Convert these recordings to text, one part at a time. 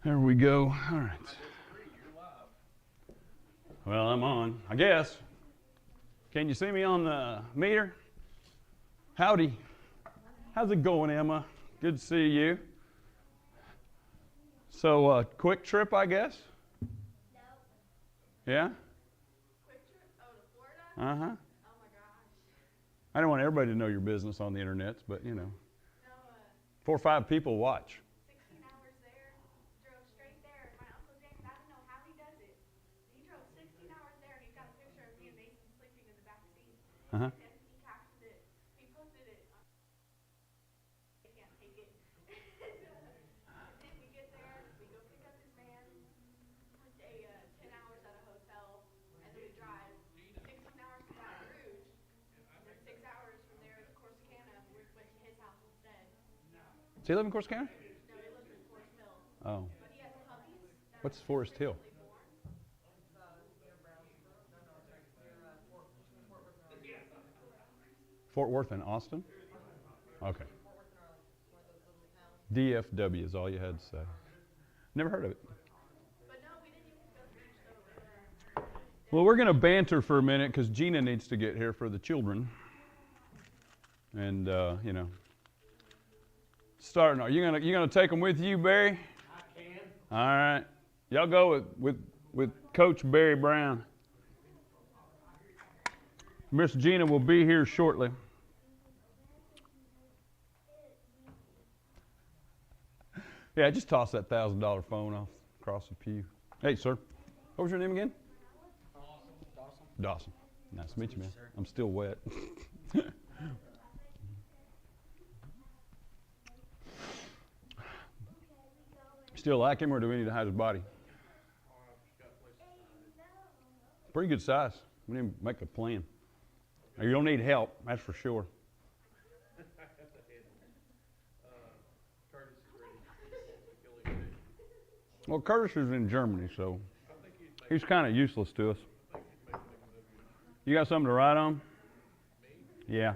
There we go. All right. Well, I'm on, I guess. Can you see me on the meter? Howdy. How's it going, Emma? Good to see you. So, quick trip, I guess? No. Yeah? Quick trip? Oh, to Florida? Uh-huh. Oh my gosh. I don't want everybody to know your business on the internet, but, you know. No, 4 or 5 people watch. 16 hours there, drove straight there. My Uncle James, I don't know how he does it. He drove 16 hours there, and he's got a picture of me and Mason sleeping in the back seat. Uh-huh. And he captioned it. He posted it. I can't take it. And then we get there, we go pick up his man. We stay 10 hours at a hotel, and then we drive 16 hours to Baton Rouge, and then 6 hours from there to Corsicana. We went to his house instead. Does he live in Corsicana? No, he lives in Forest Hill. Oh. But he has puppies that What's are Forest Hill? recently born. Fort Worth and Austin? Okay. DFW is all you had to say. Never heard of it. But no, we didn't even go to the beach, though. Well, we're going to banter for a minute because Gina needs to get here for the children. And, you know, starting. Are you gonna take them with you, Barry? I can. All right. Y'all go with Coach Barry Brown. Miss Gina will be here shortly. Yeah, just toss that $1,000 phone off across the pew. Hey, sir. What was your name again? Dawson. Dawson. Nice to meet you, man. Sir. I'm still wet. Still like him, or do we need to hide his body? Pretty good size. We need to make a plan. Now, you don't need help, that's for sure. Curtis is ready to kill him. Well, Curtis is in Germany, so he's kind of useless to us. You got something to write on? Yeah.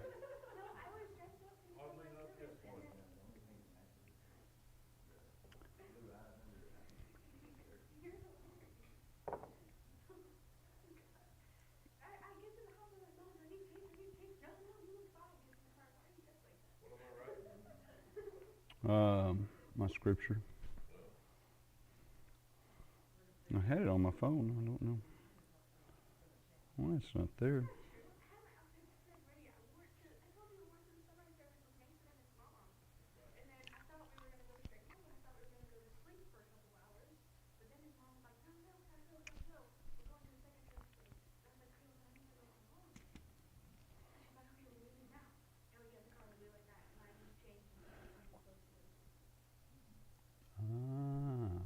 My scripture. I had it on my phone. I don't know. Well, it's not there. Ah.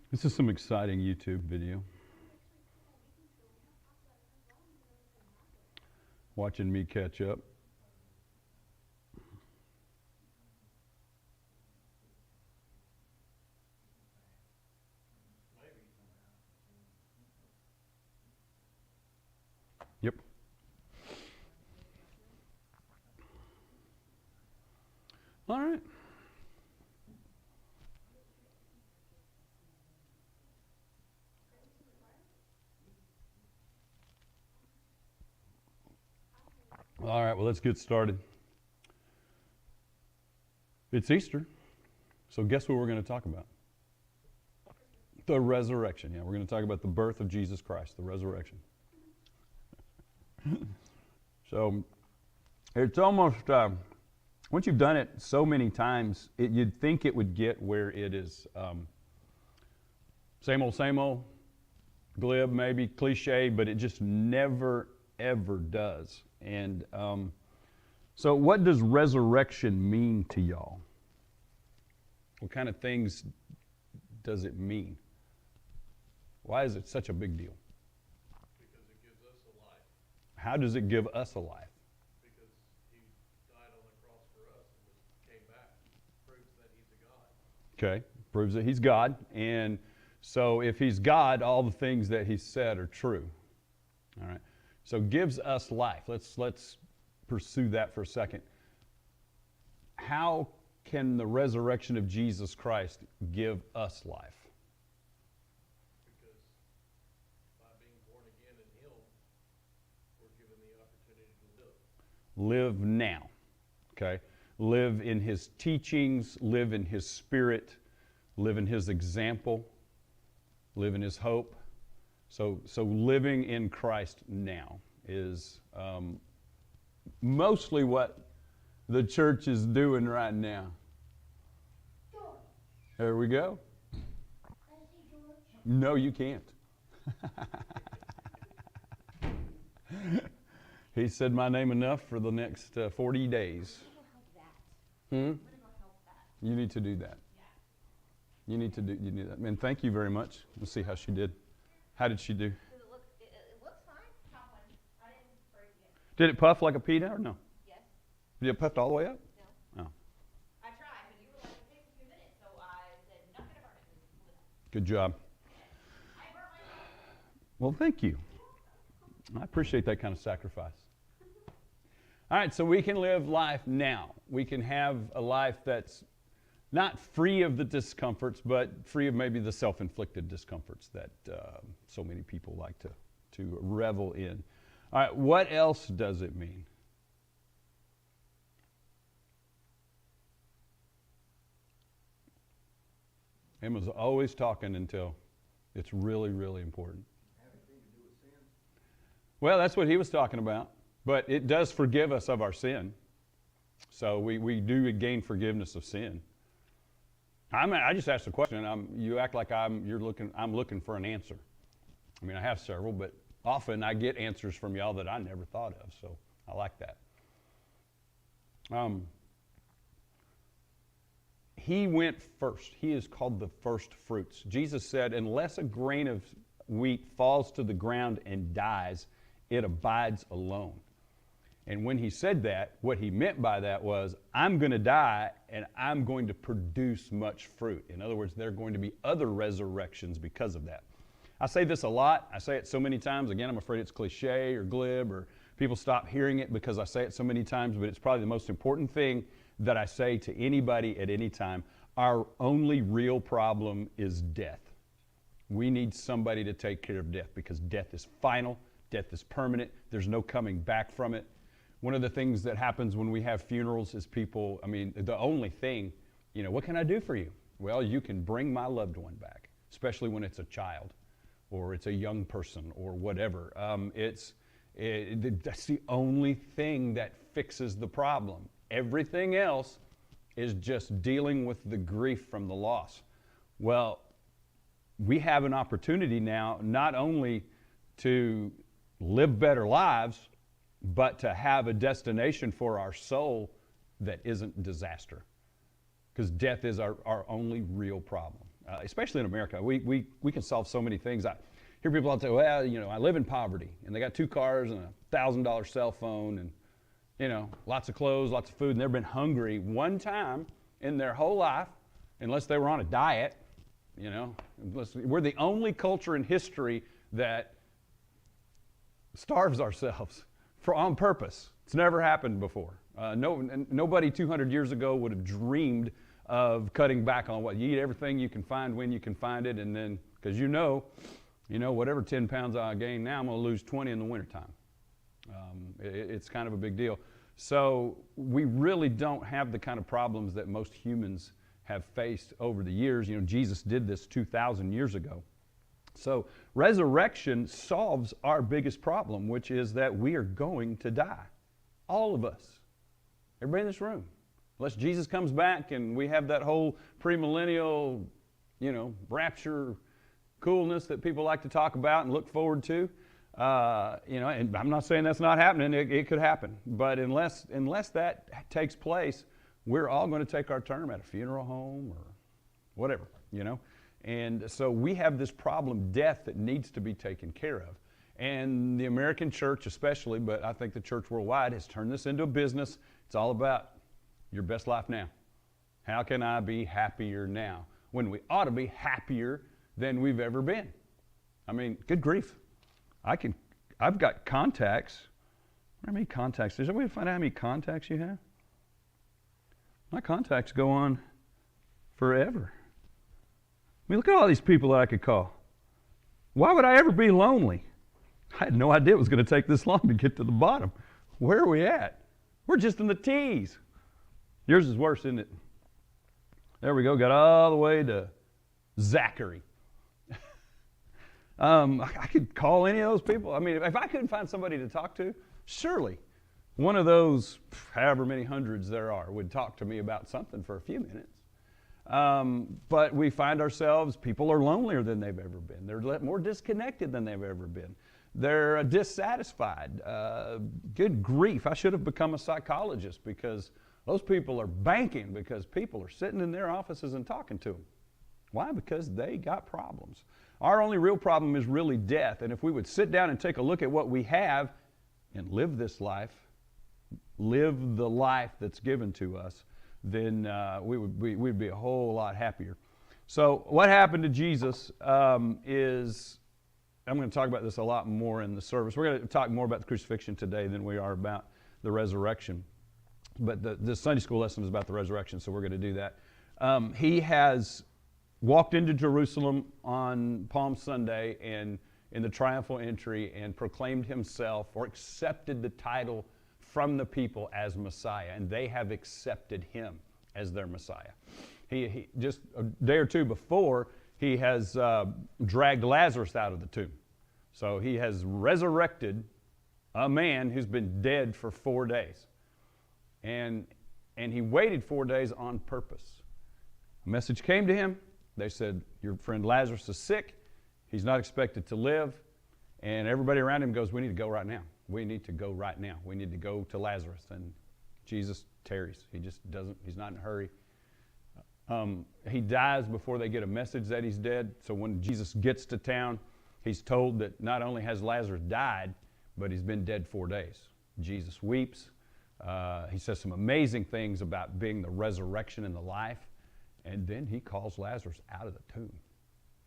This is some exciting YouTube video. Watching me catch up. Yep. All right. All right, well, let's get started. It's Easter, so guess what we're going to talk about? The resurrection. Yeah, we're going to talk about the birth of Jesus Christ, the resurrection. So it's almost, once you've done it so many times, you'd think it would get where it is same old, glib, maybe cliche, but it just never, ever does. And so what does resurrection mean to y'all? What kind of things does it mean? Why is it such a big deal? Because it gives us a life. How does it give us a life? Because he died on the cross for us and came back. Proves that he's a God. Okay, proves that he's God. And so if he's God, all the things that he said are true. All right. So gives us life. Let's pursue that for a second. How can the resurrection of Jesus Christ give us life? Because by being born again in him, we're given the opportunity to live. Live now. Okay? Live in his teachings, live in his spirit, live in his example, live in his hope. So living in Christ now is mostly what the church is doing right now. There we go. No, you can't. He said my name enough for the next 40 days. You need to do that. You need to do that. Man, thank you very much. Let's see how she did. How did she do? It looks fine. Top one. I didn't break it. Did it puff like a pita or no? Yes. Did it puff all the way up? No. Oh, I tried, but you were like, it takes a few minutes, so I said, not gonna burn it. good job. I burnt myself. Well, thank you. I appreciate that kind of sacrifice. All right, so we can live life now. We can have a life that's not free of the discomforts, but free of maybe the self-inflicted discomforts that so many people like to revel in. All right, what else does it mean? Emma's always talking until it's really, really important. Well, that's what he was talking about. But it does forgive us of our sin. So we do gain forgiveness of sin. I just asked a question. You act like I'm looking for an answer. I mean, I have several, but often I get answers from y'all that I never thought of. So I like that. He went first. He is called the first fruits. Jesus said, unless a grain of wheat falls to the ground and dies, it abides alone. And when he said that, what he meant by that was, I'm going to die and I'm going to produce much fruit. In other words, there are going to be other resurrections because of that. I say this a lot. I say it so many times. Again, I'm afraid it's cliche or glib or people stop hearing it because I say it so many times, but it's probably the most important thing that I say to anybody at any time. Our only real problem is death. We need somebody to take care of death because death is final, death is permanent, there's no coming back from it. One of the things that happens when we have funerals is people, the only thing, what can I do for you? Well, you can bring my loved one back, especially when it's a child or it's a young person or whatever. That's the only thing that fixes the problem. Everything else is just dealing with the grief from the loss. Well, we have an opportunity now not only to live better lives, but to have a destination for our soul that isn't disaster. Because death is our only real problem, especially in America. We can solve so many things. I hear people out there, well, I live in poverty, and they got 2 cars and a $1,000 cell phone and, lots of clothes, lots of food, and they've been hungry one time in their whole life, unless they were on a diet, We're the only culture in history that starves ourselves on purpose. It's never happened before. Nobody 200 years ago would have dreamed of cutting back on what you eat everything you can find when you can find it, and then because whatever 10 pounds I gain now, I'm going to lose 20 in the wintertime. It's kind of a big deal. So we really don't have the kind of problems that most humans have faced over the years. Jesus did this 2,000 years ago. So resurrection solves our biggest problem, which is that we are going to die. All of us. Everybody in this room. Unless Jesus comes back and we have that whole premillennial, rapture coolness that people like to talk about and look forward to. And I'm not saying that's not happening. It could happen. But unless that takes place, we're all going to take our turn at a funeral home or whatever, And so we have this problem, death, that needs to be taken care of. And the American church especially, but I think the church worldwide, has turned this into a business. It's all about your best life now. How can I be happier now? When we ought to be happier than we've ever been. I mean, good grief. I've got contacts. How many contacts? Is there a way to find out how many contacts you have? My contacts go on forever. I mean, look at all these people that I could call. Why would I ever be lonely? I had no idea it was going to take this long to get to the bottom. Where are we at? We're just in the T's. Yours is worse, isn't it? There we go. Got all the way to Zachary. I could call any of those people. I mean, if I couldn't find somebody to talk to, surely one of those, however many hundreds there are, would talk to me about something for a few minutes. But we find ourselves, people are lonelier than they've ever been. They're more disconnected than they've ever been. They're dissatisfied. Good grief, I should have become a psychologist, because those people are banking because people are sitting in their offices and talking to them. Why? Because they got problems. Our only real problem is really death. And if we would sit down and take a look at what we have and live this life, live the life that's given to us, then we'd be a whole lot happier. So what happened to Jesus is, I'm going to talk about this a lot more in the service. We're going to talk more about the crucifixion today than we are about the resurrection. But the Sunday school lesson is about the resurrection, so we're going to do that. He has walked into Jerusalem on Palm Sunday and in the triumphal entry and proclaimed himself, or accepted the title from the people as Messiah, and they have accepted him as their Messiah. He just a day or two before, he has dragged Lazarus out of the tomb. So he has resurrected a man who's been dead for 4 days. And he waited 4 days on purpose. A message came to him. They said, your friend Lazarus is sick. He's not expected to live. And everybody around him goes, we need to go right now. We need to go right now. We need to go to Lazarus. And Jesus tarries. He just doesn't, he's not in a hurry. He dies before they get a message that he's dead. So when Jesus gets to town, he's told that not only has Lazarus died, but he's been dead 4 days. Jesus weeps. He says some amazing things about being the resurrection and the life. And then he calls Lazarus out of the tomb.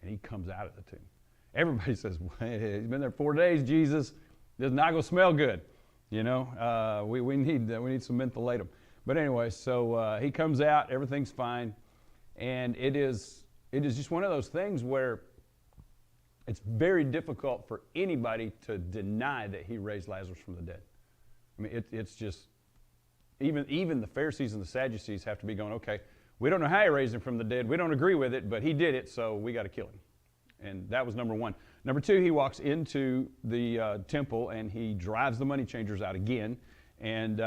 And he comes out of the tomb. Everybody says, well, he's been there 4 days, Jesus. It's not going to smell good. We need some mentholatum. But anyway, so he comes out, everything's fine. And it is just one of those things where it's very difficult for anybody to deny that he raised Lazarus from the dead. I mean, it's just, even the Pharisees and the Sadducees have to be going, okay, we don't know how he raised him from the dead. We don't agree with it, but he did it, so we got to kill him. And that was number one. Number two, he walks into the temple and he drives the money changers out again and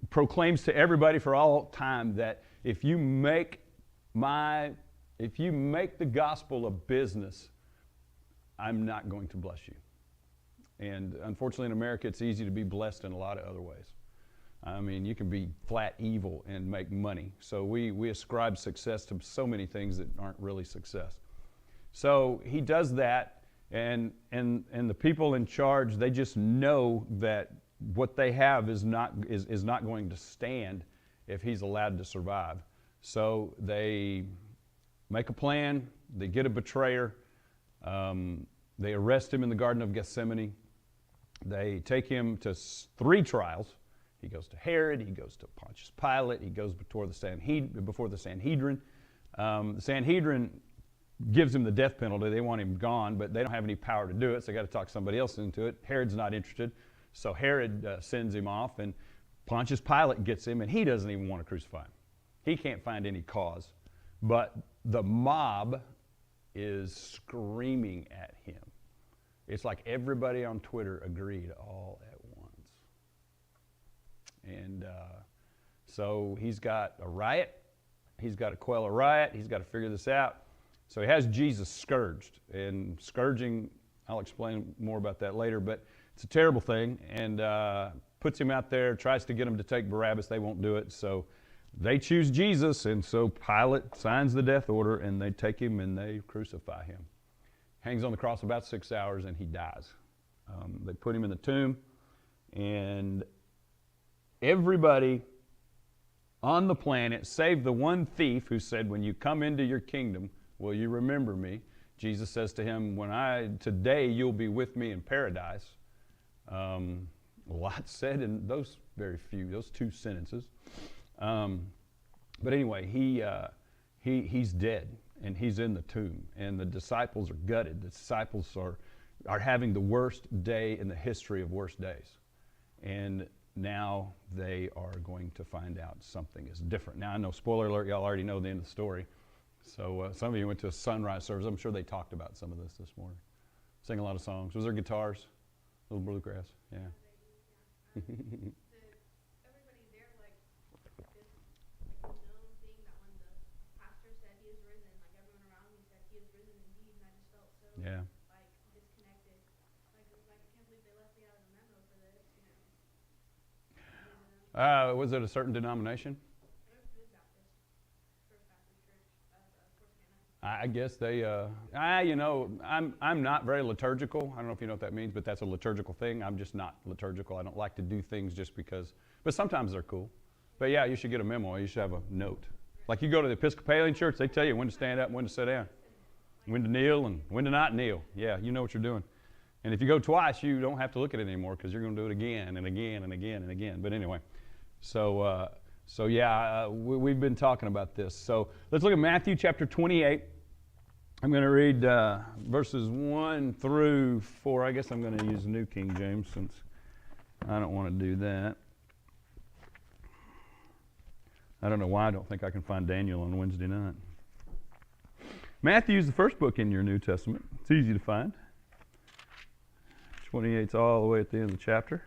proclaims to everybody for all time that if you make the gospel a business, I'm not going to bless you. And unfortunately in America, it's easy to be blessed in a lot of other ways. I mean, you can be flat evil and make money. So we ascribe success to so many things that aren't really success. So he does that, and the people in charge, they just know that what they have is not going to stand if he's allowed to survive. So they make a plan. They get a betrayer. They arrest him in the Garden of Gethsemane. They take him to 3 trials. He goes to Herod, he goes to Pontius Pilate, he goes before the Sanhedrin. The Sanhedrin gives him the death penalty. They want him gone, but they don't have any power to do it, so they got to talk somebody else into it. Herod's not interested, so Herod sends him off, and Pontius Pilate gets him, and he doesn't even want to crucify him. He can't find any cause, but the mob is screaming at him. It's like everybody on Twitter agreed all at once. And so he's got a riot. He's got to quell a riot. He's got to figure this out. So he has Jesus scourged. And scourging, I'll explain more about that later, but it's a terrible thing. And puts him out there, tries to get him to take Barabbas. They won't do it. So they choose Jesus. And so Pilate signs the death order, and they take him and they crucify him. Hangs on the cross about 6 hours, and he dies. They put him in the tomb, and everybody on the planet, save the one thief who said, when you come into your kingdom, will you remember me? Jesus says to him, today you'll be with me in paradise. A lot said in those two sentences. But anyway, he's dead, and he's in the tomb, and the disciples are gutted. The disciples are having the worst day in the history of worst days. And now they are going to find out something is different. Now, I know, spoiler alert, y'all already know the end of the story. So some of you went to a sunrise service. I'm sure they talked about some of this morning. Sang a lot of songs. Was there guitars? A little bluegrass? Yeah. Everybody there, like, this known thing that when the pastor said he is risen, like everyone around me said he is risen indeed, and I just felt so Yeah. like disconnected. Like it was like I can't believe they left me out of the memo for this, Was it a certain denomination? I guess they, I'm not very liturgical. I don't know if you know what that means, but that's a liturgical thing. I'm just not liturgical. I don't like to do things just because, but sometimes they're cool. But yeah, you should get a memo. You should have a note. Like you go to the Episcopalian church, they tell you when to stand up and when to sit down, when to kneel and when to not kneel. Yeah, you know what you're doing. And if you go twice, you don't have to look at it anymore because you're going to do it again and again and again and again. But anyway, we've been talking about this. So let's look at Matthew chapter 28. I'm going to read verses 1 through 4. I guess I'm going to use New King James since I don't want to do that. I don't know why I don't think I can find Daniel on Wednesday night. Matthew is the first book in your New Testament. It's easy to find. 28's all the way at the end of the chapter.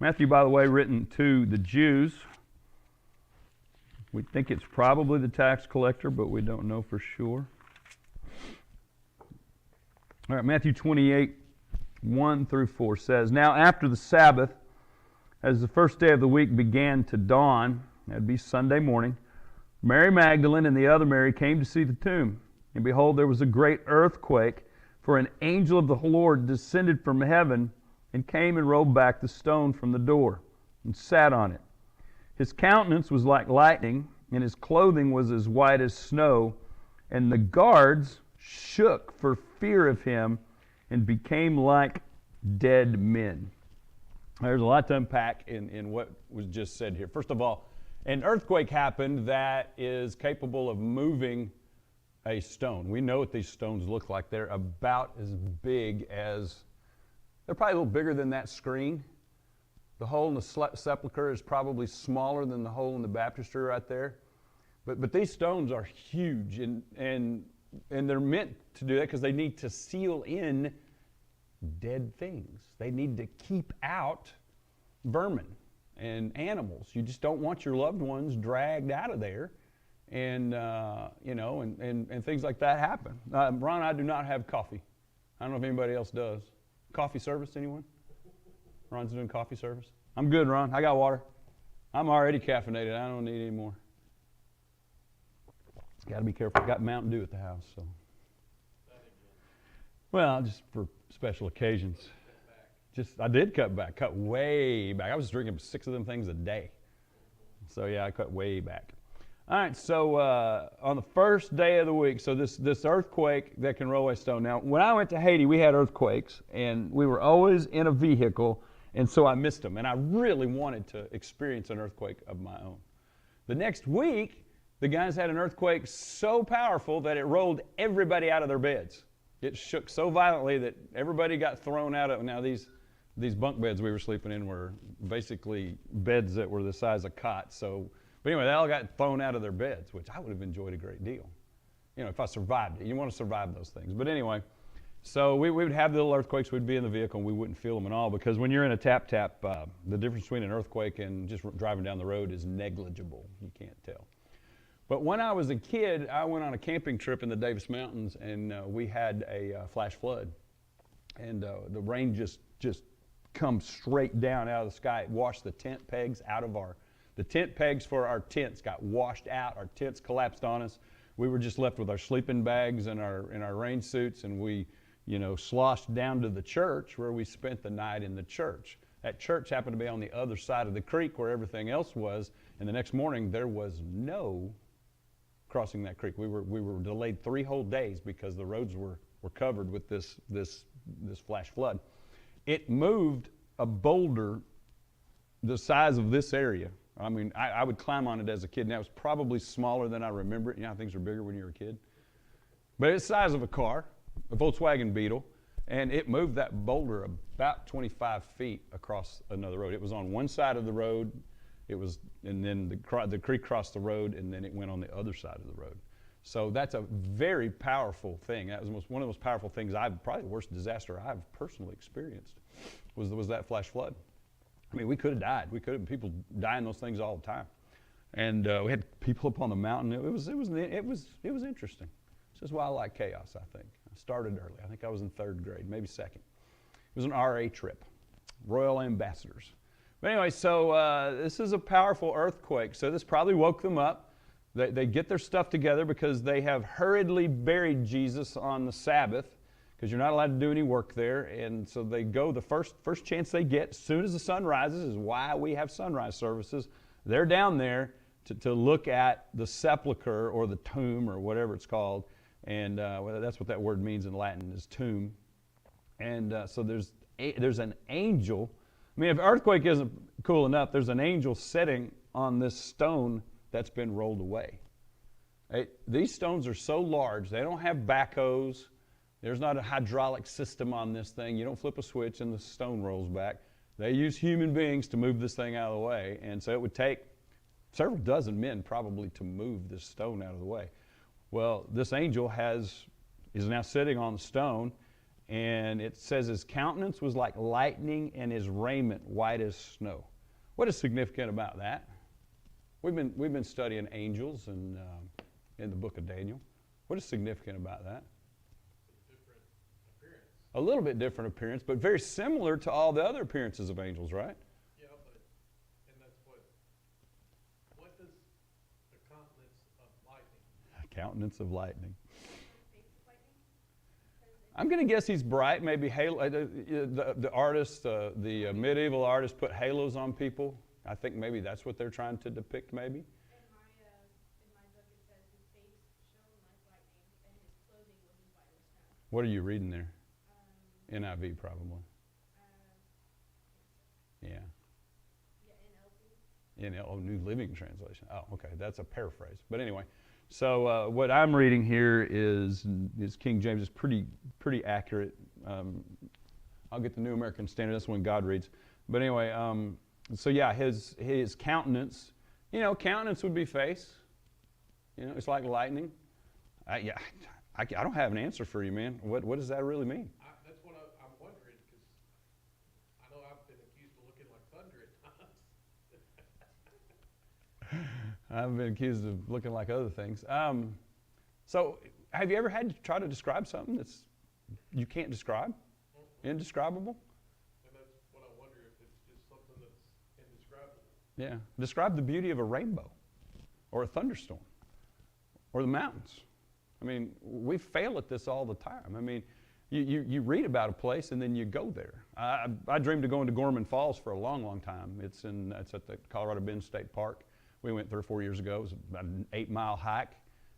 Matthew, by the way, written to the Jews. We think it's probably the tax collector, but we don't know for sure. All right, Matthew 28, 1 through 4 says, Now after the Sabbath, as the first day of the week began to dawn, that'd be Sunday morning, Mary Magdalene and the other Mary came to see the tomb. And behold, there was a great earthquake, for an angel of the Lord descended from heaven and came and rolled back the stone from the door and sat on it. His countenance was like lightning, and his clothing was as white as snow. And the guards shook for fear of him and became like dead men. There's a lot to unpack in what was just said here. First of all, an earthquake happened that is capable of moving a stone. We know what these stones look like. They're about as big as, they're probably a little bigger than that screen. The hole in the sepulcher is probably smaller than the hole in the baptistry right there. But these stones are huge, and they're meant to do that because they need to seal in dead things. They need to keep out vermin and animals. You just don't want your loved ones dragged out of there, and things like that happen. Ron, I do not have coffee. I don't know if anybody else does. Coffee service, anyone? Ron's doing coffee service. I'm good, Ron. I got water. I'm already caffeinated. I don't need any more. Got to be careful. Got Mountain Dew at the house, so. Well, just for special occasions. I did cut way back. I was drinking 6 of them things a day. So yeah, I cut way back. All right, so on the first day of the week, so this earthquake that can roll a stone. Now, when I went to Haiti, we had earthquakes, and we were always in a vehicle, and so I missed them. And I really wanted to experience an earthquake of my own. The next week, the guys had an earthquake so powerful that it rolled everybody out of their beds. It shook so violently that everybody got thrown out of. Now, these bunk beds we were sleeping in were basically beds that were the size of cots. So, but anyway, they all got thrown out of their beds, which I would have enjoyed a great deal. You know, if I survived it. You want to survive those things. But anyway, so we would have the little earthquakes. We'd be in the vehicle, and we wouldn't feel them at all because when you're in a tap-tap, the difference between an earthquake and just driving down the road is negligible. You can't tell. But when I was a kid, I went on a camping trip in the Davis Mountains, and we had a flash flood. And the rain just come straight down out of the sky. It washed the tent pegs out of the tent pegs for our tents got washed out. Our tents collapsed on us. We were just left with our sleeping bags and our rain suits, and we, sloshed down to the church where we spent the night in the church. That church happened to be on the other side of the creek where everything else was, and the next morning there was no crossing that creek. We were delayed 3 whole days because the roads were covered with this flash flood. It moved a boulder the size of this area. I mean, I would climb on it as a kid, and that was probably smaller than I remember it. Things are bigger when you're a kid. But it's the size of a car, a Volkswagen Beetle, and it moved that boulder about 25 feet across another road. It was on one side of the road, and then the creek crossed the road, and then it went on the other side of the road. So that's a very powerful thing. That was one of the most powerful things probably the worst disaster I've personally experienced was that flash flood. I mean, we could have died. People die in those things all the time. And we had people up on the mountain. It was interesting. This is why I like chaos, I think. I started early. I think I was in 3rd grade, maybe 2nd. It was an RA trip, Royal Ambassadors. But anyway, so this is a powerful earthquake. So this probably woke them up. They get their stuff together because they have hurriedly buried Jesus on the Sabbath, because you're not allowed to do any work there. And so they go the first chance they get, as soon as the sun rises, is why we have sunrise services. They're down there to look at the sepulcher or the tomb or whatever it's called. And that's what that word means in Latin, is tomb. And so there's an angel. I mean, if earthquake isn't cool enough, there's an angel sitting on this stone that's been rolled away. These stones are so large, they don't have backhoes. There's not a hydraulic system on this thing. You don't flip a switch and the stone rolls back. They use human beings to move this thing out of the way. And so it would take several dozen men probably to move this stone out of the way. Well, this angel is now sitting on the stone, and it says his countenance was like lightning and his raiment white as snow. What is significant about that? We've been studying angels in the book of Daniel. What is significant about that? A little bit different appearance, but very similar to all the other appearances of angels, right? Yeah, and that's what does the countenance of lightning? A countenance of lightning. I'm going to guess he's bright. Maybe halo. The artist, the medieval artist, put halos on people. I think maybe that's what they're trying to depict. Maybe. In my book it says his face shone like lightning and his clothing was as white as snow. What are you reading there? NIV probably. Yeah. New Living Translation. Oh, okay. That's a paraphrase. But anyway, so what I'm reading here is King James. Is pretty accurate. I'll get the New American Standard. That's when God reads. But anyway, so yeah, his countenance. Countenance would be face. It's like lightning. I don't have an answer for you, man. What does that really mean? That's what I'm wondering, because I know I've been accused of looking like thunder at times. I've been accused of looking like other things. So have you ever had to try to describe something that's you can't describe? Indescribable? And that's what I wonder, if it's just something that's indescribable. Yeah. Describe the beauty of a rainbow or a thunderstorm or the mountains. I mean, we fail at this all the time. I mean, you read about a place and then you go there. I dreamed of going to Gorman Falls for a long, long time. It's at the Colorado Bend State Park. We went 3 or 4 years ago. It was about an 8-mile hike.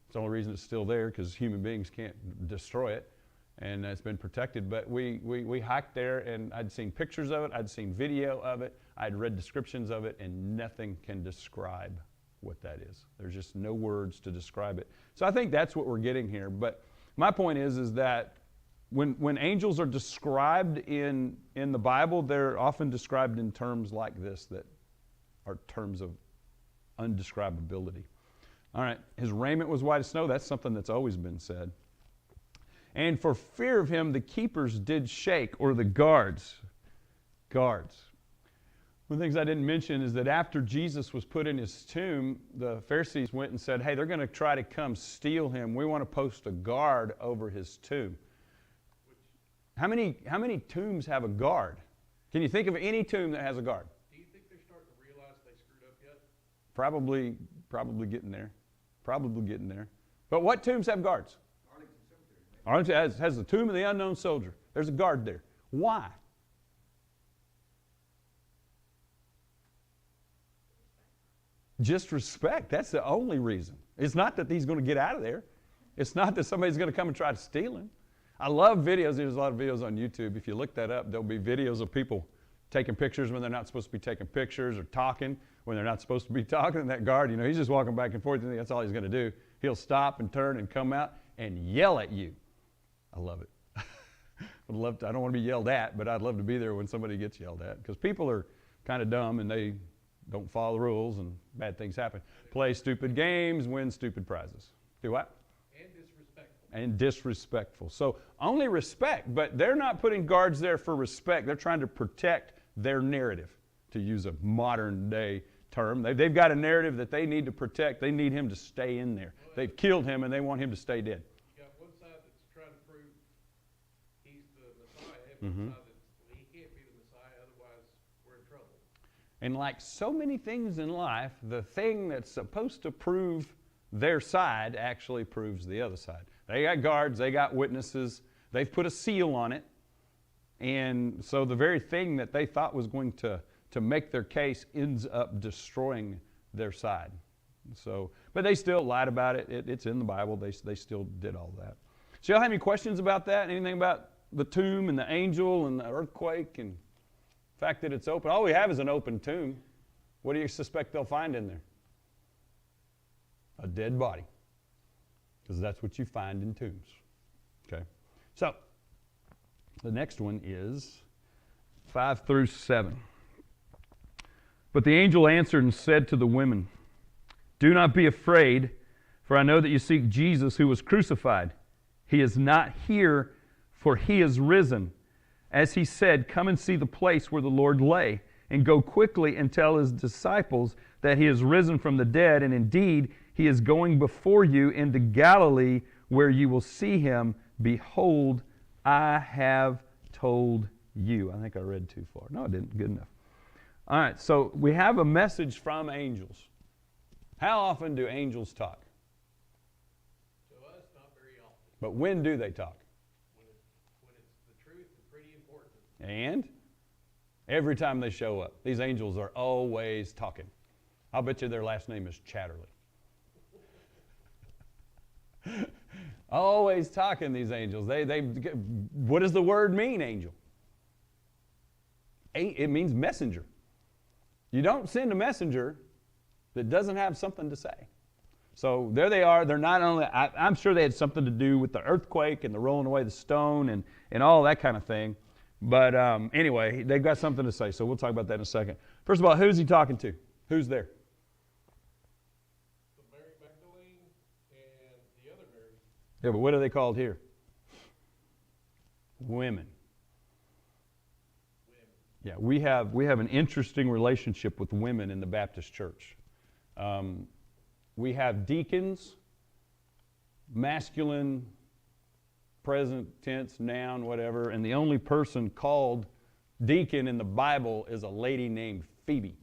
It's the only reason it's still there, because human beings can't destroy it, and it's been protected. But we hiked there, and I'd seen pictures of it. I'd seen video of it. I'd read descriptions of it, and nothing can describe what that is. There's just no words to describe it. So I think that's what we're getting here. But my point is that when angels are described in the Bible, they're often described in terms like this that are terms of undescribability. All right, his raiment was white as snow. That's something that's always been said. And for fear of him, the keepers did shake, or the guards. One of the things I didn't mention is that after Jesus was put in his tomb, the Pharisees went and said, hey, they're going to try to come steal him. We want to post a guard over his tomb. How many tombs have a guard? Can you think of any tomb that has a guard? Do you think they're starting to realize they screwed up yet? Probably getting there. Probably getting there. But what tombs have guards? Arlington has the tomb of the unknown soldier. There's a guard there. Why? Just respect. That's the only reason. It's not that he's going to get out of there. It's not that somebody's going to come and try to steal him. I love videos. There's a lot of videos on YouTube. If you look that up, there'll be videos of people taking pictures when they're not supposed to be taking pictures, or talking when they're not supposed to be talking. And that guard, he's just walking back and forth. And that's all he's going to do. He'll stop and turn and come out and yell at you. I love it. I don't want to be yelled at, but I'd love to be there when somebody gets yelled at, because people are kind of dumb and they don't follow the rules and bad things happen. Play stupid games, win stupid prizes. Do what? And disrespectful. So only respect, but they're not putting guards there for respect. They're trying to protect their narrative, to use a modern day term. They've got a narrative that they need to protect. They need him to stay in there. They've killed him and they want him to stay dead. You got one side that's trying to prove he's the Messiah, and one side that he can't be the Messiah, otherwise we're in trouble. And like so many things in life, the thing that's supposed to prove their side actually proves the other side. They got guards, they got witnesses, they've put a seal on it. And so the very thing that they thought was going to make their case ends up destroying their side. So, but they still lied about it. It's in the Bible. They still did all that. So y'all have any questions about that? Anything about the tomb and the angel and the earthquake and the fact that it's open? All we have is an open tomb. What do you suspect they'll find in there? A dead body. Because that's what you find in tombs. Okay? So, the next one is 5 through 7. But the angel answered and said to the women, do not be afraid, for I know that you seek Jesus who was crucified. He is not here, for he is risen. As he said, come and see the place where the Lord lay, and go quickly and tell his disciples that he is risen from the dead, and indeed he is going before you into Galilee, where you will see him. Behold, I have told you. I think I read too far. No, I didn't. Good enough. All right, so we have a message from angels. How often do angels talk? To us, not very often. But when do they talk? When it's the truth, it's pretty important. And every time they show up, these angels are always talking. I'll bet you their last name is Chatterley. Always talking, these angels. What does the word mean, angel? It means messenger. You don't send a messenger that doesn't have something to say. So there they are. They're not only, I'm sure they had something to do with the earthquake and the rolling away the stone and all that kind of thing. But anyway, they've got something to say. So we'll talk about that in a second. First of all, who's he talking to? Who's there? So Mary Magdalene and the other Mary. Yeah, but what are they called here? Women. Yeah, we have an interesting relationship with women in the Baptist church. We have deacons, masculine, present tense, noun, whatever, and the only person called deacon in the Bible is a lady named Phoebe.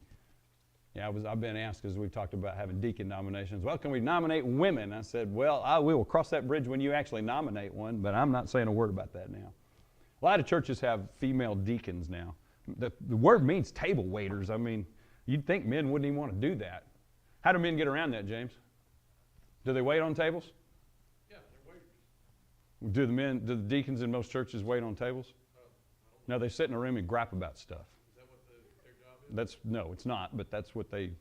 Yeah, I've been asked, as we've talked about having deacon nominations, well, can we nominate women? I said, well, we will cross that bridge when you actually nominate one, but I'm not saying a word about that now. A lot of churches have female deacons now. The word means table waiters. I mean, you'd think men wouldn't even want to do that. How do men get around that, James? Do they wait on tables? Yeah, they're waiters. Do the deacons in most churches wait on tables? No, they sit in a room and gripe about stuff. Is that what their job is? No, it's not, but that's what they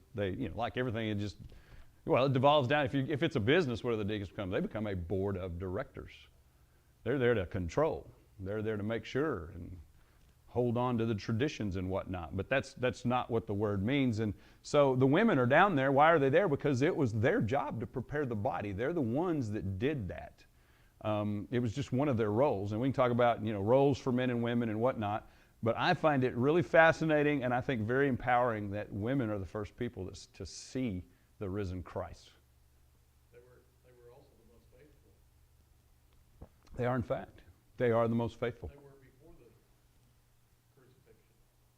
like everything, it devolves down. If it's a business, what do the deacons become? They become a board of directors. They're there to control. They're there to make sure and hold on to the traditions and whatnot. But that's not what the word means. And so the women are down there. Why are they there? Because it was their job to prepare the body. They're the ones that did that. It was just one of their roles. And we can talk about roles for men and women and whatnot. But I find it really fascinating and I think very empowering that women are the first people to see the risen Christ. They were also the most faithful. They are, in fact. They are the most faithful. They were before the crucifixion.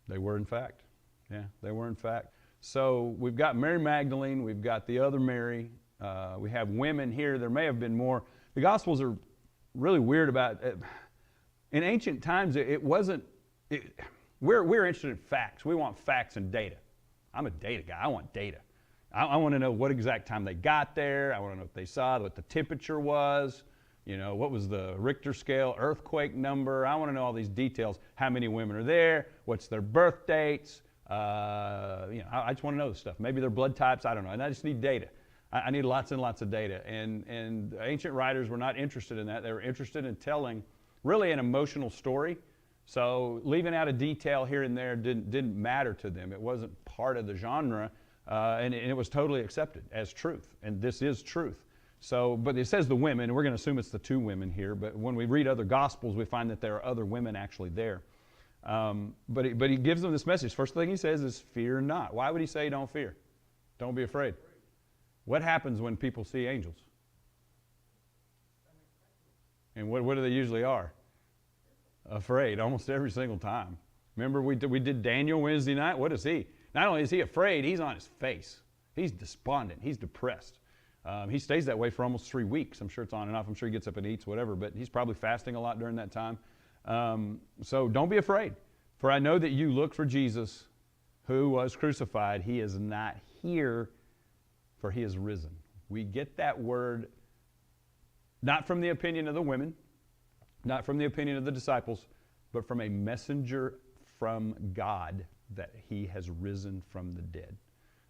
They were, in fact. Yeah, they were, in fact. So we've got Mary Magdalene. We've got the other Mary. We have women here. There may have been more. The Gospels are really weird about it. In ancient times, it wasn't. We're interested in facts. We want facts and data. I'm a data guy. I want data. I want to know what exact time they got there. I want to know what they saw, what the temperature was. You know, what was the Richter scale, earthquake number. I want to know all these details. How many women are there? What's their birth dates? I just want to know this stuff. Maybe their blood types. I don't know. And I just need data. I need lots and lots of data. And ancient writers were not interested in that. They were interested in telling really an emotional story. So leaving out a detail here and there didn't matter to them. It wasn't part of the genre, and it was totally accepted as truth. And this is truth. So, but it says the women, and we're going to assume it's the two women here. But when we read other Gospels, we find that there are other women actually there. But he gives them this message. First thing he says is, "Fear not." Why would he say, "Don't fear"? Don't be afraid. What happens when people see angels? And what do they usually are? Afraid, almost every single time. Remember we did Daniel Wednesday night? What is he? Not only is he afraid, he's on his face. He's despondent. He's depressed. He stays that way for almost 3 weeks. I'm sure it's on and off. I'm sure he gets up and eats, whatever, but he's probably fasting a lot during that time. So don't be afraid. For I know that you look for Jesus who was crucified. He is not here, for he is risen. We get that word not from the opinion of the women, not from the opinion of the disciples, but from a messenger from God that he has risen from the dead.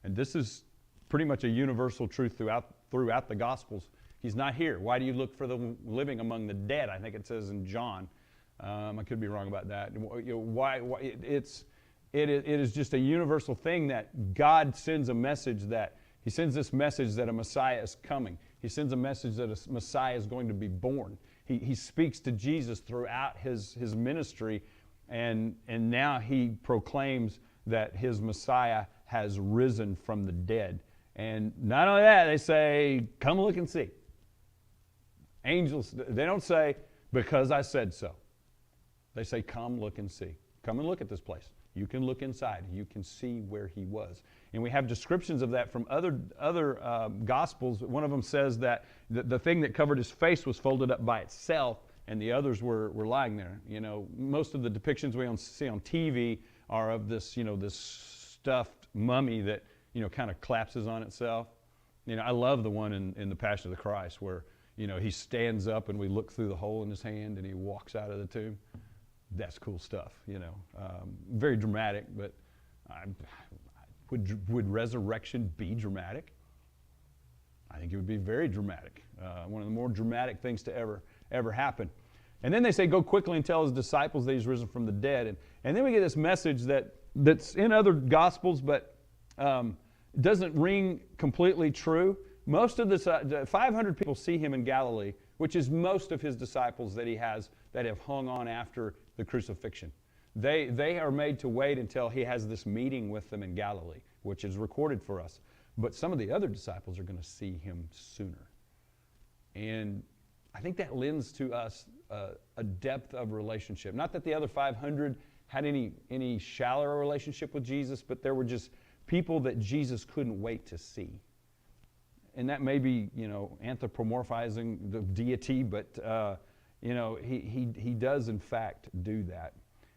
And this is pretty much a universal truth throughout the Gospels. He's not here. Why do you look for the living among the dead? I think it says in John. I could be wrong about that. It is just a universal thing that God sends a message that he sends this message that a Messiah is coming. He sends a message that a Messiah is going to be born. He speaks to Jesus throughout his ministry, and now he proclaims that his Messiah has risen from the dead. And not only that, they say, "Come look and see." Angels, they don't say, "Because I said so." They say, "Come look and see. Come and look at this place. You can look inside. You can see where he was." And we have descriptions of that from other Gospels. One of them says that the thing that covered his face was folded up by itself, and the others were lying there. You know, most of the depictions we see on TV are of this, this stuffed mummy that, kind of collapses on itself. I love the one in the Passion of the Christ where, he stands up and we look through the hole in his hand and he walks out of the tomb. That's cool stuff, very dramatic, but would resurrection be dramatic? I think it would be very dramatic. One of the more dramatic things to ever happen. And then they say, "Go quickly and tell his disciples that he's risen from the dead." And then we get this message that's in other Gospels, but doesn't ring completely true. Most of the 500 people see him in Galilee, which is most of his disciples that he has that have hung on after the crucifixion. They are made to wait until he has this meeting with them in Galilee, which is recorded for us. But some of the other disciples are going to see him sooner. And I think that lends to us a depth of relationship. Not that the other 500 had any shallower relationship with Jesus, but there were just people that Jesus couldn't wait to see. And that may be, anthropomorphizing the deity, but, he does, in fact, do that.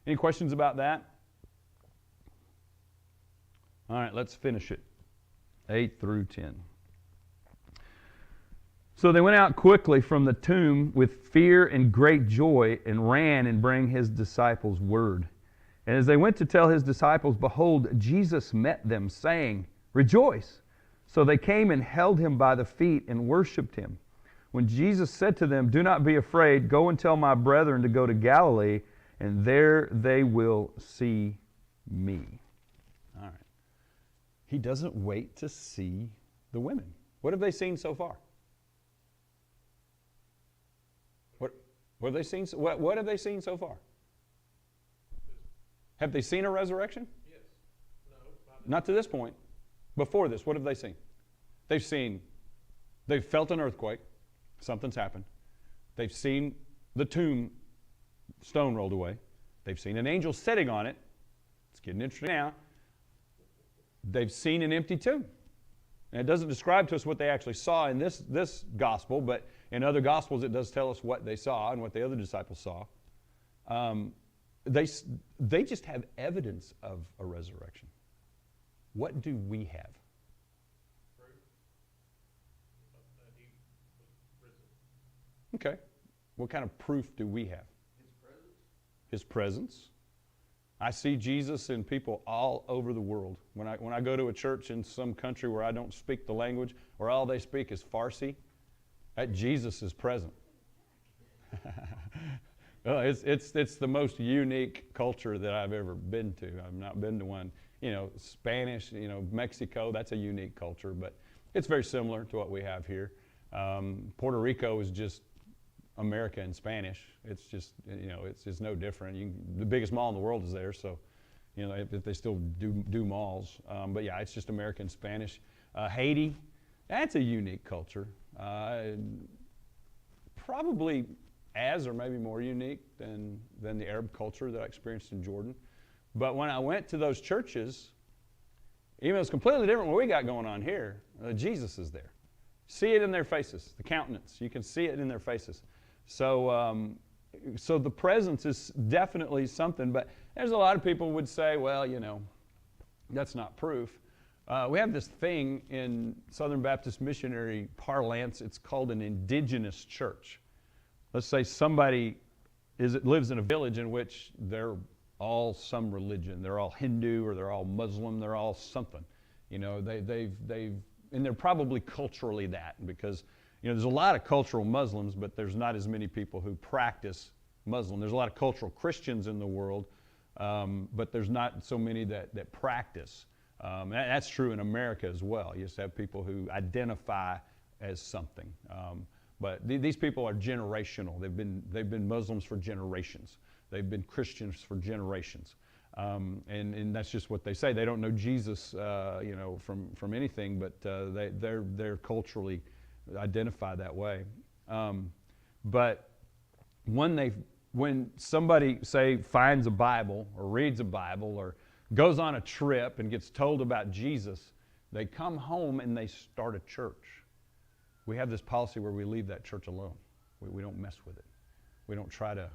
Any questions about that? All right, let's finish it. 8 through 10. "So they went out quickly from the tomb with fear and great joy and ran and bring his disciples word. And as they went to tell his disciples, behold, Jesus met them, saying, 'Rejoice!' So they came and held him by the feet and worshipped him. When Jesus said to them, 'Do not be afraid. Go and tell my brethren to go to Galilee, and there they will see me.'" All right. He doesn't wait to see the women. What have they seen so far? What have they seen? What have they seen so far? Have they seen a resurrection? Yes. No. Not to this point. Before this, what have they seen? They've felt an earthquake. Something's happened. They've seen the tomb stone rolled away. They've seen an angel sitting on it. It's getting interesting now. They've seen an empty tomb. And it doesn't describe to us what they actually saw in this gospel, but in other gospels it does tell us what they saw and what the other disciples saw. They just have evidence of a resurrection. What do we have? Proof that he was risen. Okay. What kind of proof do we have? His presence. His presence. I see Jesus in people all over the world. When I go to a church in some country where I don't speak the language, or all they speak is Farsi, that Jesus is present. Well, it's the most unique culture that I've ever been to. I've not been to one. Spanish, Mexico, that's a unique culture, but it's very similar to what we have here. Puerto Rico is just America in Spanish. It's just, it's no different. The biggest mall in the world is there, so, if they still do malls. But yeah, it's just American Spanish. Haiti, that's a unique culture. Probably as or maybe more unique than the Arab culture that I experienced in Jordan. But when I went to those churches, even though it's completely different from what we got going on here, Jesus is there. See it in their faces, the countenance. You can see it in their faces. So the presence is definitely something, but there's a lot of people who would say, well, that's not proof. We have this thing in Southern Baptist missionary parlance. It's called an indigenous church. Let's say somebody lives in a village in which they're all some religion. They're all Hindu or they're all Muslim. They're all something. And they're probably culturally that, because there's a lot of cultural Muslims, but there's not as many people who practice Muslim. There's a lot of cultural Christians in the world, but there's not so many that practice. That's true in America as well. You just have people who identify as something. But these people are generational. They've been Muslims for generations. They've been Christians for generations. And that's just what they say. They don't know Jesus, from anything, but they're culturally identify that way. But when somebody, say, finds a Bible or reads a Bible or goes on a trip and gets told about Jesus, they come home and they start a church. We have this policy where we leave that church alone. We don't mess with it. We don't try to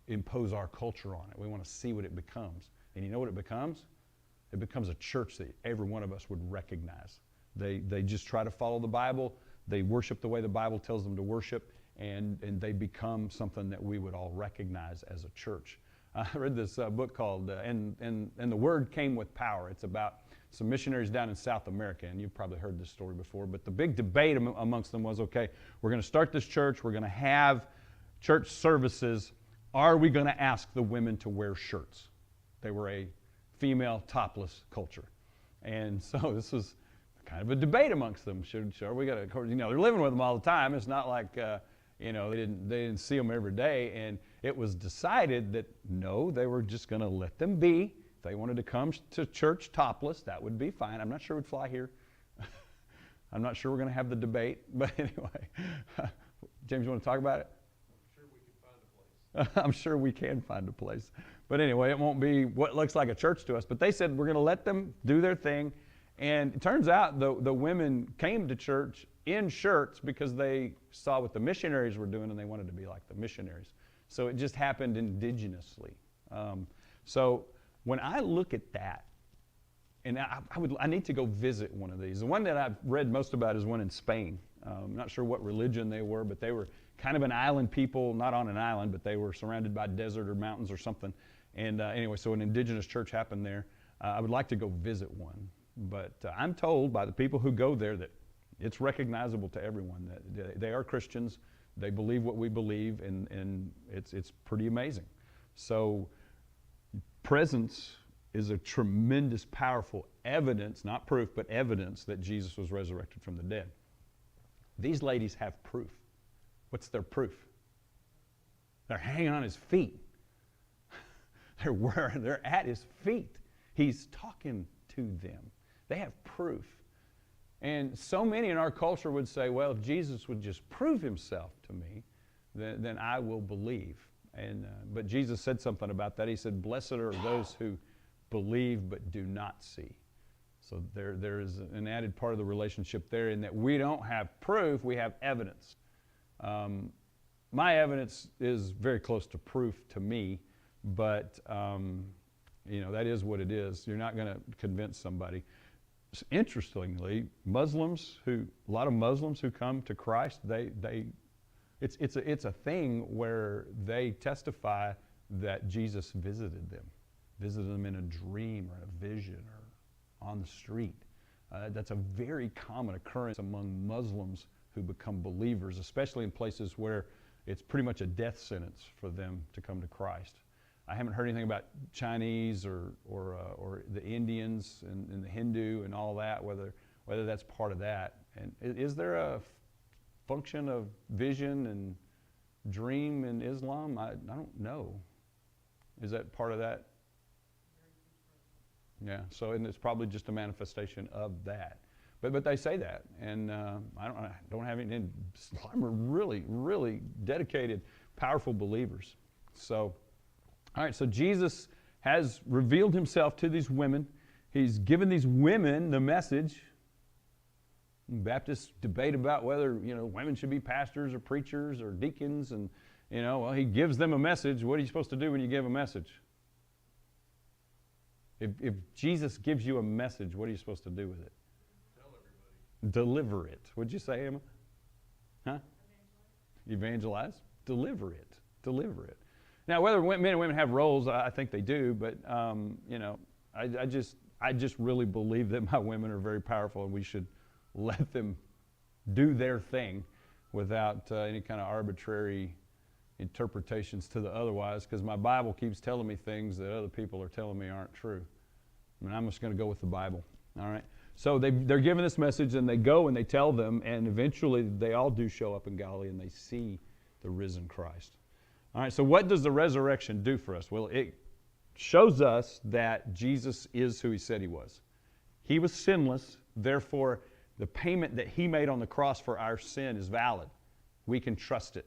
impose our culture on it. We want to see what it becomes. And you know what it becomes? It becomes a church that every one of us would recognize. They just try to follow the Bible. They worship the way the Bible tells them to worship, and they become something that we would all recognize as a church. I read this book called and the Word Came with Power. It's about some missionaries down in South America, and you've probably heard this story before, but the big debate amongst them was, okay, we're going to start this church, we're going to have church services. Are we going to ask the women to wear shirts? They were a female topless culture. And so this was kind of a debate amongst them. Are we going to, they're living with them all the time. It's not like, they didn't see them every day. And it was decided that no, they were just going to let them be. If they wanted to come to church topless, that would be fine. I'm not sure it would fly here. I'm not sure we're going to have the debate. But anyway, James, you want to talk about it? I'm sure we can find a place. But anyway, it won't be what looks like a church to us. But they said we're going to let them do their thing. And it turns out the women came to church in shirts because they saw what the missionaries were doing and they wanted to be like the missionaries. So it just happened indigenously. So when I look at that, and I need to go visit one of these. The one that I've read most about is one in Spain. I'm not sure what religion they were, but they were kind of an island people, not on an island, but they were surrounded by desert or mountains or something. And anyway, so an indigenous church happened there. I would like to go visit one. But I'm told by the people who go there that it's recognizable to everyone that they are Christians, they believe what we believe, and it's pretty amazing. So presence is a tremendous, powerful evidence, not proof, but evidence that Jesus was resurrected from the dead. These ladies have proof. What's their proof? They're hanging on his feet. They're at his feet. He's talking to them. They have proof. And so many in our culture would say, well, if Jesus would just prove himself to me, then I will believe. But Jesus said something about that. He said, blessed are those who believe but do not see. So there is an added part of the relationship there in that we don't have proof, we have evidence. My evidence is very close to proof to me, but that is what it is. You're not going to convince somebody. Interestingly, a lot of Muslims who come to Christ, it's a thing where they testify that Jesus visited them in a dream or a vision or on the street. That's a very common occurrence among Muslims who become believers, especially in places where it's pretty much a death sentence for them to come to Christ. I haven't heard anything about Chinese or the Indians and the Hindu and all that, whether that's part of that. And is there a function of vision and dream in Islam? I don't know. Is that part of that? Yeah, so and it's probably just a manifestation of that. But they say that, and I don't have any. Some are really, really dedicated, powerful believers. So, all right. So Jesus has revealed himself to these women. He's given these women the message. Baptists debate about whether women should be pastors or preachers or deacons, and well, he gives them a message. What are you supposed to do when you give a message? If Jesus gives you a message, what are you supposed to do with it? Deliver it. What'd you say, Emma? Huh? Evangelize. Deliver it. Deliver it. Now, whether men and women have roles, I think they do, but I just really believe that my women are very powerful, and we should let them do their thing without any kind of arbitrary interpretations to the otherwise, because my Bible keeps telling me things that other people are telling me aren't true. I mean, I'm just going to go with the Bible. All right. So they're given this message, and they go and they tell them, and eventually they all do show up in Galilee, and they see the risen Christ. All right, so what does the resurrection do for us? Well, it shows us that Jesus is who he said he was. He was sinless, therefore the payment that he made on the cross for our sin is valid. We can trust it.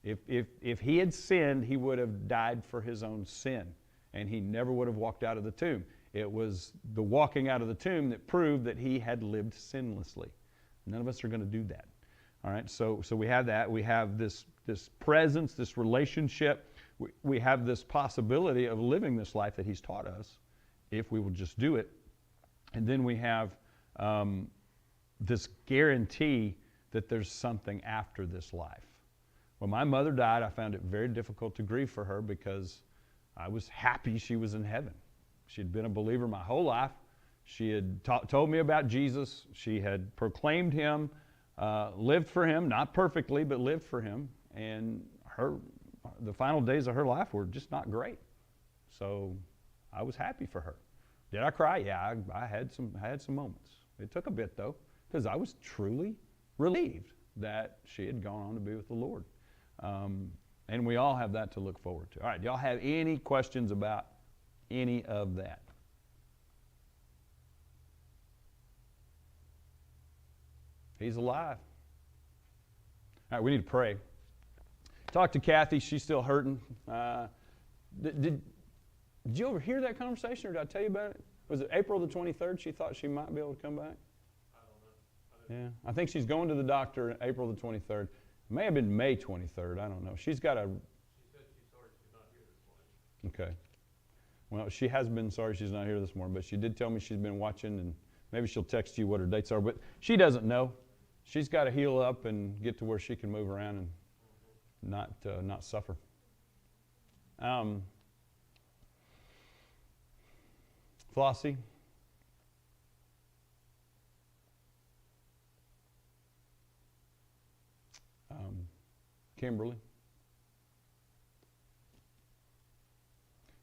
If he had sinned, he would have died for his own sin, and he never would have walked out of the tomb. It was the walking out of the tomb that proved that he had lived sinlessly. None of us are going to do that. All right, so we have that. We have this presence, this relationship. We have this possibility of living this life that he's taught us if we will just do it. And then we have this guarantee that there's something after this life. When my mother died, I found it very difficult to grieve for her because I was happy she was in heaven. She'd been a believer my whole life. She had told me about Jesus. She had proclaimed him, lived for him, not perfectly, but lived for him. And the final days of her life were just not great. So I was happy for her. Did I cry? Yeah, I had some moments. It took a bit, though, because I was truly relieved that she had gone on to be with the Lord. And we all have that to look forward to. All right, do y'all have any questions about any of that? He's alive. All right, we need to pray. Talk to Kathy. She's still hurting. Did you overhear that conversation, or did I tell you about it? Was it April the 23rd she thought she might be able to come back? I don't know. Yeah, I think she's going to the doctor April the 23rd. It may have been May 23rd. I don't know. She's got a... She said she's sorry she's not here this morning. Okay. Well, she has been sorry she's not here this morning, but she did tell me she's been watching, and maybe she'll text you what her dates are, but she doesn't know. She's got to heal up and get to where she can move around and not suffer. Flossie? Kimberly?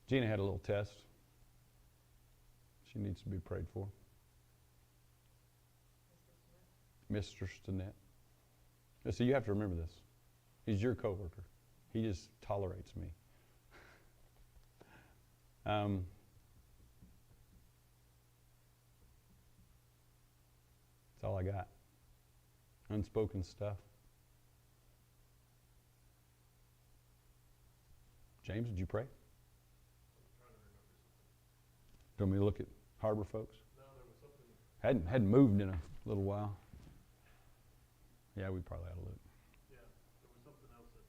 Gina had a little test. She needs to be prayed for. Mr. Stinnett. So you have to remember this. He's your coworker. He just tolerates me. Um, that's all I got. Unspoken stuff. James, did you pray? Do you want me to look at Harbor folks? No, there was something. Hadn't moved in a little while. Yeah, we probably ought to look. Yeah, there was something else that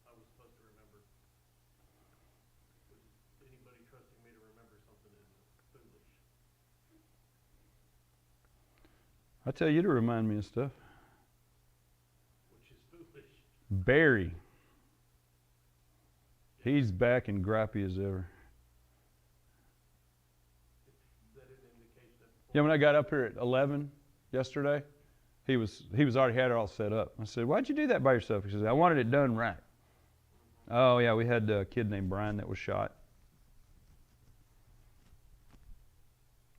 I was supposed to remember. Anybody trusting me to remember something is foolish. I tell you to remind me of stuff. Which is foolish. Barry. He's back and gripey as ever. Is that an indication of? Yeah, when I got up here at 11 yesterday, he was already had it all set up. I said, "Why'd you do that by yourself?" He says, "I wanted it done right." Oh yeah, we had a kid named Brian that was shot.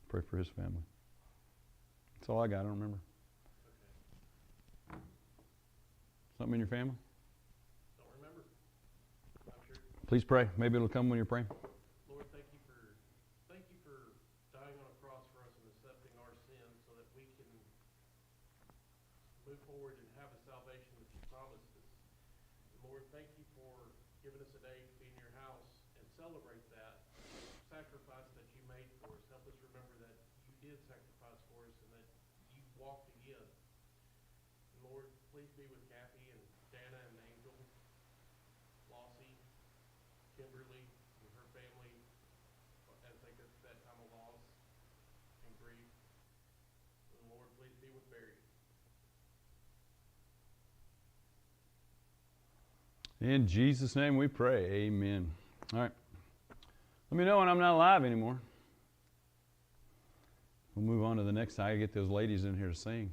Pray for his family. That's all I got. I don't remember. Okay. Something in your family? Don't remember. I'm sure. Please pray. Maybe it'll come when you're praying. Lord, thank you for dying on a cross for us and accepting our sins so that we can move forward and have a salvation that you promised us. And Lord, thank you for giving us a day to be in your house and celebrate that sacrifice that you made for us. Help us remember that you did sacrifice for us and that you walked again. And Lord, please be with Kathy and Dana and Angel, Lossie, Kimberly, and her family as they go through that time of loss and grief. And Lord, please be with Barry. In Jesus' name we pray. Amen. All right. Let me know when I'm not live anymore. We'll move on to the next time. I get those ladies in here to sing.